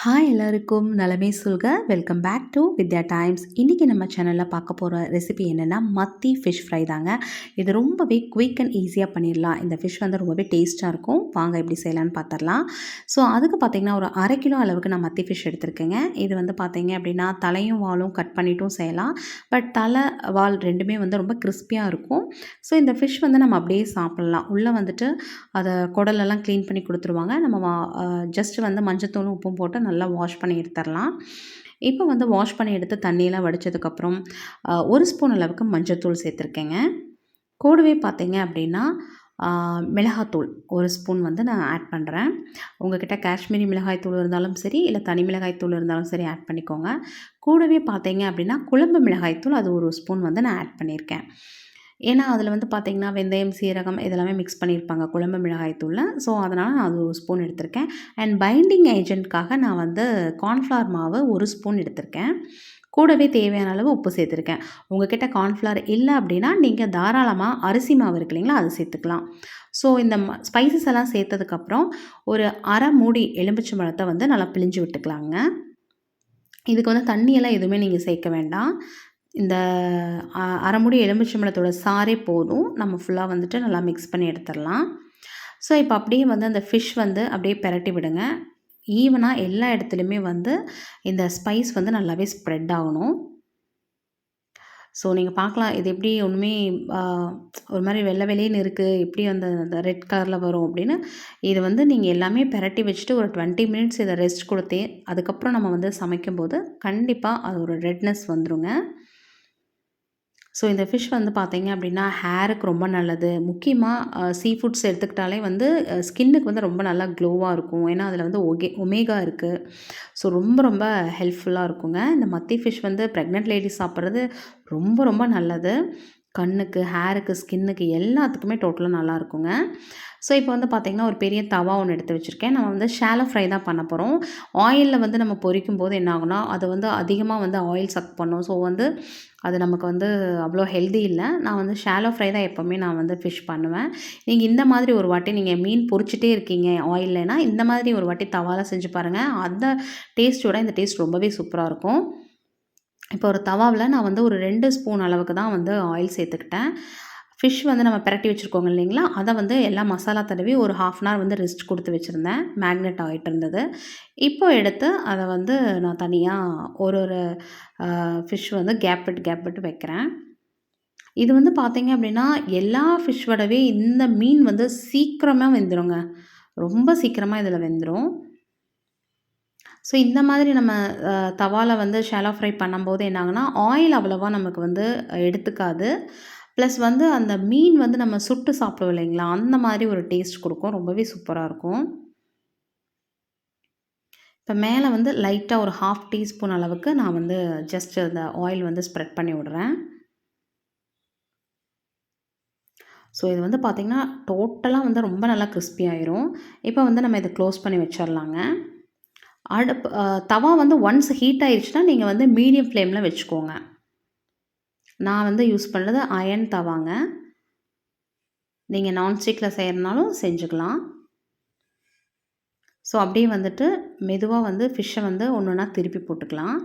Hi எல்லாருக்கும் நலமே சொல்க welcome back to Vidya times. இன்றைக்கி நம்ம சேனலில் பார்க்க போகிற ரெசிபி என்னென்னா மத்தி ஃபிஷ் ஃப்ரை தாங்க. இது ரொம்பவே குயிக் அண்ட் ஈஸியாக பண்ணிடலாம். இந்த ஃபிஷ் வந்து ரொம்பவே டேஸ்ட்டாக இருக்கும். வாங்க எப்படி செய்யலான்னு பார்த்துடலாம். ஸோ அதுக்கு பார்த்திங்கன்னா ஒரு 1/2 கிலோ அளவுக்கு நான் மத்தி ஃபிஷ் எடுத்திருக்கேங்க. இது வந்து பார்த்திங்க அப்படின்னா தலையும் வாலும் கட் பண்ணிட்டும் செய்யலாம். பட் தலை வால் ரெண்டுமே வந்து ரொம்ப கிறிஸ்பியாக இருக்கும். ஸோ இந்த ஃபிஷ் வந்து நம்ம அப்படியே சாப்பிட்லாம். உள்ளே வந்துட்டு அதை குடலெல்லாம் க்ளீன் பண்ணி கொடுத்துருவாங்க. நம்ம ஜஸ்ட் வந்து மஞ்சத்தூளும் உப்பும் போட்டு நல்லா வாஷ் பண்ணி எடுத்துடலாம். இப்போ வந்து வாஷ் பண்ணி எடுத்து தண்ணியெல்லாம் வடித்ததுக்கப்புறம் 1 ஸ்பூன் அளவுக்கு மஞ்சத்தூள் சேர்த்துருக்கேங்க. கூடவே பார்த்தீங்க அப்படின்னா மிளகாத்தூள் 1 ஸ்பூன் வந்து நான் ஆட் பண்ணுறேன். உங்கள்கிட்ட காஷ்மீரி மிளகாய் தூள் இருந்தாலும் சரி, இல்லை தனி மிளகாய் தூள் இருந்தாலும் சரி ஆட் பண்ணிக்கோங்க. கூடவே பார்த்தீங்க அப்படின்னா குழம்பு மிளகாய் தூள் அது 1 ஸ்பூன் வந்து நான் ஆட் பண்ணியிருக்கேன். ஏன்னா அதில் வந்து பார்த்திங்கன்னா வெந்தயம், சீரகம் இதெல்லாமே மிக்ஸ் பண்ணியிருப்பாங்க குழம்பு மிளகாய் தூளில். ஸோ அதனால் நான் அது 1 ஸ்பூன் எடுத்திருக்கேன். அண்ட் பைண்டிங் ஏஜென்ட்காக நான் வந்து கார்ன்ஃப்ளவர் மாவு 1 ஸ்பூன் எடுத்திருக்கேன். கூடவே தேவையான அளவு உப்பு சேர்த்துருக்கேன். உங்கள்கிட்ட கார்ன்ஃப்ளவர் இல்லை அப்படின்னா நீங்கள் தாராளமாக அரிசி மாவு இருக்கு இல்லைங்களா, அது சேர்த்துக்கலாம். ஸோ இந்த ஸ்பைசஸ் எல்லாம் சேர்த்ததுக்கப்புறம் ஒரு அரை மூடி எலுமிச்சம்பழத்தை வந்து நல்லா பிழிஞ்சு விட்டுக்கலாங்க. இதுக்கு வந்து தண்ணியெல்லாம் எதுவுமே நீங்கள் சேர்க்க வேண்டாம். இந்த அரை மூடி எலுமிச்சம்பழத்தோட சாறே போதும். நம்ம ஃபுல்லாக வந்துட்டு நல்லா மிக்ஸ் பண்ணி எடுத்துடலாம். ஸோ இப்போ அப்படியே வந்து அந்த ஃபிஷ் வந்து அப்படியே பெரட்டி விடுங்க. ஈவனாக எல்லா இடத்துலையுமே வந்து இந்த ஸ்பைஸ் வந்து நல்லாவே ஸ்ப்ரெட் ஆகணும். ஸோ நீங்கள் பார்க்கலாம் இது எப்படி ஒன்றுமே ஒரு மாதிரி வெள்ளை வெள்ளைன்னு இருக்குது, எப்படி அந்த ரெட் கலரில் வரும் அப்படின்னு. இது வந்து நீங்கள் எல்லாமே பெரட்டி வச்சுட்டு ஒரு 20 மினிட்ஸ் இதை ரெஸ்ட் கொடுத்தே அதுக்கப்புறம் நம்ம வந்து சமைக்கும்போது கண்டிப்பாக அது ஒரு ரெட்னஸ் வந்துருங்க. ஸோ இந்த ஃபிஷ் வந்து பார்த்தீங்க அப்படின்னா ஹேருக்கு ரொம்ப நல்லது. முக்கியமாக சீ ஃபுட்ஸ் எடுத்துக்கிட்டாலே வந்து ஸ்கின்னுக்கு வந்து ரொம்ப நல்லா க்ளோவாக இருக்கும். ஏன்னா அதில் வந்து ஒமேகா இருக்குது. ஸோ ரொம்ப ரொம்ப ஹெல்ப்ஃபுல்லாக இருக்குங்க. இந்த மத்தி ஃபிஷ் வந்து ப்ரெக்னென்ட் லேடிஸ் சாப்பிட்றது ரொம்ப ரொம்ப நல்லது. கண்ணுக்கு, ஹேருக்கு, ஸ்கின்னுக்கு எல்லாத்துக்குமே டோட்டலாக நல்லாயிருக்குங்க. ஸோ இப்போ வந்து பார்த்திங்கன்னா ஒரு பெரிய தவா ஒன்று எடுத்து வச்சுருக்கேன். நம்ம வந்து ஷாலோ ஃப்ரை தான் பண்ண போகிறோம். ஆயிலில் வந்து நம்ம பொரிக்கும்போது என்ன ஆகும்னா அது வந்து அதிகமாக வந்து ஆயில் சக் பண்ணும். ஸோ வந்து அது நமக்கு வந்து அவ்வளோ ஹெல்தி இல்லை. நான் வந்து ஷாலோ ஃப்ரை தான் எப்போவுமே நான் வந்து ஃபிஷ் பண்ணுவேன். நீங்கள் இந்த மாதிரி ஒரு வாட்டி நீங்கள் மீன் பொரிச்சிட்டே இருக்கீங்க ஆயில்லனா, இந்த மாதிரி ஒரு வாட்டி தவால செஞ்சு பாருங்கள். அந்த டேஸ்ட்டோட இந்த டேஸ்ட் ரொம்பவே சூப்பராக இருக்கும். இப்போ ஒரு தவாவில் நான் வந்து ஒரு 2 ஸ்பூன் அளவுக்கு தான் வந்து ஆயில் சேர்த்துக்கிட்டேன். ஃபிஷ் வந்து நம்ம பிரட்டி வச்சுருக்கோங்க இல்லைங்களா, அதை வந்து எல்லாம் மசாலா தடவி ஒரு 1/2 அன் ஹவர் வந்து ரெஸ்ட் கொடுத்து வச்சுருந்தேன். மேக்னெட் ஆகிட்டு இருந்தது. இப்போ எடுத்து அதை வந்து நான் தனியாக ஒரு ஃபிஷ் வந்து கேப் விட்டு வைக்கிறேன். இது வந்து பார்த்தீங்க அப்படின்னா எல்லா ஃபிஷ் விடவே இந்த மீன் வந்து சீக்கிரமாக வெந்துருங்க. ரொம்ப சீக்கிரமாக இதில் வெந்துடும். ஸோ இந்த மாதிரி நம்ம தவால வந்து ஷாலோ ஃப்ரை பண்ணும்போது என்ன ஆகுனா ஆயில் அவ்வளோவா நமக்கு வந்து எடுத்துக்காது. ப்ளஸ் வந்து அந்த மீன் வந்து நம்ம சுட்டு சாப்பிடுவோம் இல்லைங்களா, அந்த மாதிரி ஒரு டேஸ்ட் கொடுக்கும். ரொம்பவே சூப்பராக இருக்கும். இப்போ மேலே வந்து லைட்டாக ஒரு 1/2 டீஸ்பூன் அளவுக்கு நான் வந்து ஜஸ்ட் அந்த ஆயில் வந்து ஸ்ப்ரெட் பண்ணி விடுறேன். ஸோ இது வந்து பார்த்திங்கன்னா டோட்டலாக வந்து ரொம்ப நல்லா கிறிஸ்பி ஆயிரும். இப்போ வந்து நம்ம இதை க்ளோஸ் பண்ணி வச்சிடலாங்க. தவா வந்து ஒன்ஸ் ஹீட் ஆயிடுச்சுன்னா நீங்கள் வந்து மீடியம் ஃப்ளேமில் வச்சுக்கோங்க. நான் வந்து யூஸ் பண்ணுறது அயர்ன் தவாங்க. நீங்கள் நான்ஸ்டிக்கில் செய்கிறனாலும் செஞ்சுக்கலாம். ஸோ அப்படியே வந்துட்டு மெதுவாக வந்து ஃபிஷ்ஷை வந்து ஒன்று ஒன்றா திருப்பி போட்டுக்கலாம்.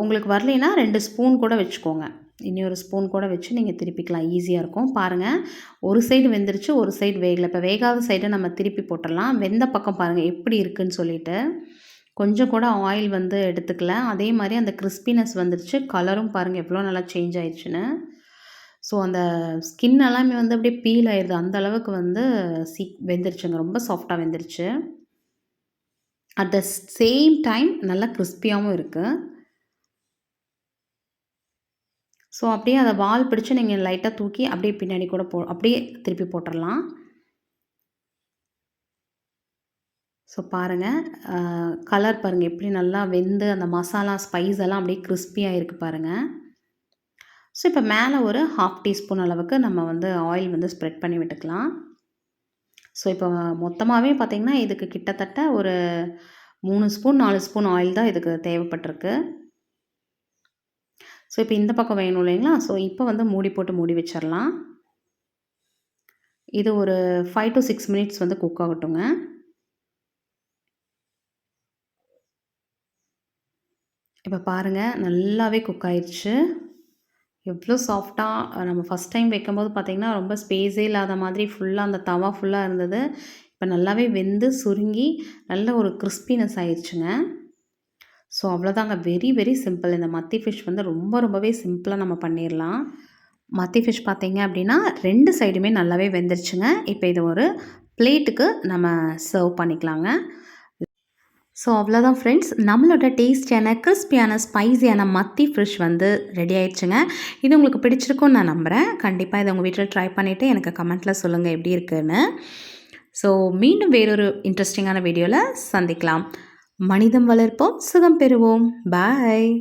உங்களுக்கு வரலைன்னா 2 ஸ்பூன் கூட வச்சுக்கோங்க. இன்னொரு ஸ்பூன் கூட வச்சு நீங்கள் திருப்பிக்கலாம். ஈஸியாக இருக்கும். பாருங்கள், ஒரு சைடு வெந்துருச்சு, ஒரு சைடு வேகலை. இப்போ வேகாத சைடை நம்ம திருப்பி போட்டுடலாம். வெந்த பக்கம் பாருங்கள் எப்படி இருக்குதுன்னு சொல்லிட்டு. கொஞ்சம் கூட ஆயில் வந்து எடுத்துக்கல. அதே மாதிரி அந்த கிறிஸ்பினஸ் வந்துருச்சு. கலரும் பாருங்கள் எவ்வளோ நல்லா சேஞ்ச் ஆயிடுச்சுன்னு. ஸோ அந்த ஸ்கின் எல்லாமே வந்து அப்படியே பீல் ஆயிடுது. அந்த அளவுக்கு வந்து வெந்துருச்சுங்க. ரொம்ப சாஃப்டாக வெந்துருச்சு. அட் த சேம் டைம் நல்லா கிறிஸ்பியாகவும் இருக்குது. ஸோ அப்படியே அதை வால் பிடிச்சு நீங்கள் லைட்டாக தூக்கி அப்படியே பின்னாடி கூட அப்படியே திருப்பி போட்டுடலாம். ஸோ பாருங்கள், கலர் பாருங்கள் எப்படி நல்லா வெந்து அந்த மசாலா ஸ்பைஸ் எல்லாம் அப்படியே கிறிஸ்பியாக இருக்குது பாருங்கள். ஸோ இப்போ மேலே ஒரு 1/2 டீஸ்பூன் அளவுக்கு நம்ம வந்து ஆயில் வந்து ஸ்ப்ரெட் பண்ணி விட்டுக்கலாம். ஸோ இப்போ மொத்தமாகவே பார்த்திங்கன்னா இதுக்கு கிட்டத்தட்ட ஒரு 3 ஸ்பூன் 4 ஸ்பூன் ஆயில் தான் இதுக்கு தேவைப்பட்டிருக்கு. ஸோ இப்போ இந்த பக்கம் வேணும் இல்லைங்களா, ஸோ இப்போ வந்து மூடி போட்டு மூடி வச்சிடலாம். இது ஒரு 5 to 6 மினிட்ஸ் வந்து குக் ஆகட்டுங்க. இப்போ பாருங்கள் நல்லாவே குக் ஆயிடுச்சு. எவ்வளோ சாஃப்டாக நம்ம ஃபஸ்ட் டைம் வைக்கும்போது பார்த்திங்கன்னா ரொம்ப ஸ்பேஸே இல்லாத மாதிரி ஃபுல்லாக அந்த தவா ஃபுல்லாக இருந்தது. இப்போ நல்லாவே வெந்து சுருங்கி நல்ல ஒரு கிறிஸ்பினஸ் ஆயிடுச்சுங்க. ஸோ அவ்வளோதாங்க. Very very simple. இந்த மத்தி ஃபிஷ் வந்து ரொம்பவே சிம்பிளாக நம்ம பண்ணிடலாம். மத்தி ஃபிஷ் பார்த்தீங்க அப்படின்னா 2 சைடுமே நல்லாவே வெந்துருச்சுங்க. இப்போ இதை ஒரு பிளேட்டுக்கு நம்ம சர்வ் பண்ணிக்கலாங்க. ஸோ அவ்வளோதான் ஃப்ரெண்ட்ஸ், நம்மளோட டேஸ்டியான கிறிஸ்பியான ஸ்பைசியான மத்தி ஃபிஷ் வந்து ரெடி ஆயிடுச்சுங்க. இது உங்களுக்கு பிடிச்சிருக்கும்னு நான் நம்புகிறேன். கண்டிப்பாக இதை உங்கள் வீட்டில் ட்ரை பண்ணிவிட்டு எனக்கு கமெண்ட்டில் சொல்லுங்கள் எப்படி இருக்குன்னு. ஸோ மீண்டும் வேறொரு இன்ட்ரெஸ்டிங்கான வீடியோவில் சந்திக்கலாம். மனிதம் வளர்ப்போம், சுகம் பெறுவோம். பாய்.